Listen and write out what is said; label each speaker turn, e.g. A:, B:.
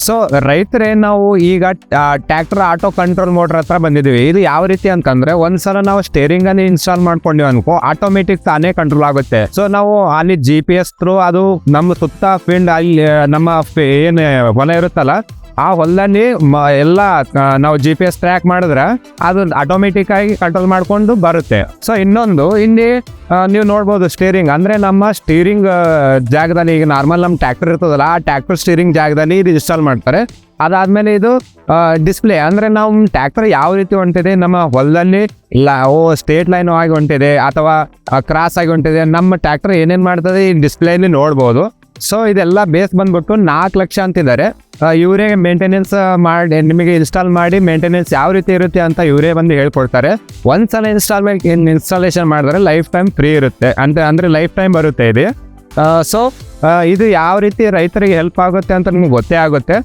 A: So ರೈತರೇ ನಾವು ಈಗ ಟ್ರ್ಯಾಕ್ಟರ್ ಆಟೋ ಕಂಟ್ರೋಲ್ ಮೋಟರ್ ಹತ್ರ ಬಂದಿದ್ದೀವಿ. ಇದು ಯಾವ ರೀತಿ ಅಂತಂದ್ರೆ ಒಂದ್ಸಲ ನಾವು ಸ್ಟೇರಿಂಗ್ ಅನ್ನು ಇನ್ಸ್ಟಾಲ್ ಮಾಡ್ಕೊಂಡಿವಿ ಅನ್ಕೋ, ಆಟೋಮೆಟಿಕ್ ತಾನೇ ಕಂಟ್ರೋಲ್ ಆಗುತ್ತೆ. ಸೊ ನಾವು ಅಲ್ಲಿ GPS ಥ್ರೂ ಅದು ನಮ್ಮ ಸುತ್ತ ಫೀಲ್ಡ್ ಅಲ್ಲಿ ನಮ್ಮ ಏನು ಹೊಲ ಇರುತ್ತಲ್ಲ ಆ ಹೊಲದಲ್ಲಿ ಎಲ್ಲ ನಾವು GPS ಟ್ರ್ಯಾಕ್ ಮಾಡಿದ್ರೆ ಅದು ಆಟೋಮೆಟಿಕ್ ಆಗಿ ಕಂಟ್ರೋಲ್ ಮಾಡ್ಕೊಂಡು ಬರುತ್ತೆ. ಸೊ ಇನ್ನೊಂದು ಇಲ್ಲಿ ನೀವು ನೋಡ್ಬೋದು ಸ್ಟೀರಿಂಗ್ ಅಂದ್ರೆ ನಮ್ಮ ಸ್ಟೀರಿಂಗ್ ಜಾಗದಲ್ಲಿ ಈಗ ನಾರ್ಮಲ್ ನಮ್ಮ ಟ್ರ್ಯಾಕ್ಟರ್ ಇರ್ತದಲ್ಲ ಆ ಟ್ರ್ಯಾಕ್ಟರ್ ಸ್ಟೀರಿಂಗ್ ಜಾಗದಲ್ಲಿ ಇದು ಇನ್ಸ್ಟಾಲ್ ಮಾಡ್ತಾರೆ. ಅದಾದ್ಮೇಲೆ ಇದು ಡಿಸ್ಪ್ಲೇ ಅಂದ್ರೆ ನಾವು ಟ್ರ್ಯಾಕ್ಟರ್ ಯಾವ ರೀತಿ ಹೊಂಟಿದೆ ನಮ್ಮ ಹೊಲದಲ್ಲಿ ಸ್ಟೇಟ್ ಲೈನ್ ಆಗಿ ಹೊಂಟಿದೆ ಅಥವಾ ಕ್ರಾಸ್ ಆಗಿ ಹೊಂಟಿದೆ, ನಮ್ಮ ಟ್ರ್ಯಾಕ್ಟರ್ ಏನೇನ್ ಮಾಡ್ತದೆ ಈ ಡಿಸ್ಪ್ಲೇಲಿ ನೋಡ್ಬೋದು. ಸೊ ಇದೆಲ್ಲ ಬೇಸ್ ಬಂದ್ಬಿಟ್ಟು 4 ಲಕ್ಷ ಅಂತಿದ್ದಾರೆ. ಇವರೇ ಮೇಂಟೆನೆನ್ಸ್ ಮಾಡಿ ನಿಮಗೆ ಇನ್ಸ್ಟಾಲ್ ಮಾಡಿ ಮೇಂಟೆನೆನ್ಸ್ ಯಾವ ರೀತಿ ಇರುತ್ತೆ ಅಂತ ಇವರೇ ಬಂದು ಹೇಳ್ಕೊಡ್ತಾರೆ. ಒಂದ್ಸಲ ಇನ್ಸ್ಟಾಲೇಷನ್ ಮಾಡಿದ್ರೆ ಲೈಫ್ ಟೈಮ್ ಫ್ರೀ ಇರುತ್ತೆ ಅಂದ್ರೆ ಲೈಫ್ ಟೈಮ್ ಬರುತ್ತೆ ಇದು. ಸೊ ಇದು ಯಾವ ರೀತಿ ರೈತರಿಗೆ ಹೆಲ್ಪ್ ಆಗುತ್ತೆ ಅಂತ ನಿಮ್ಗೆ ಗೊತ್ತೇ ಆಗುತ್ತೆ.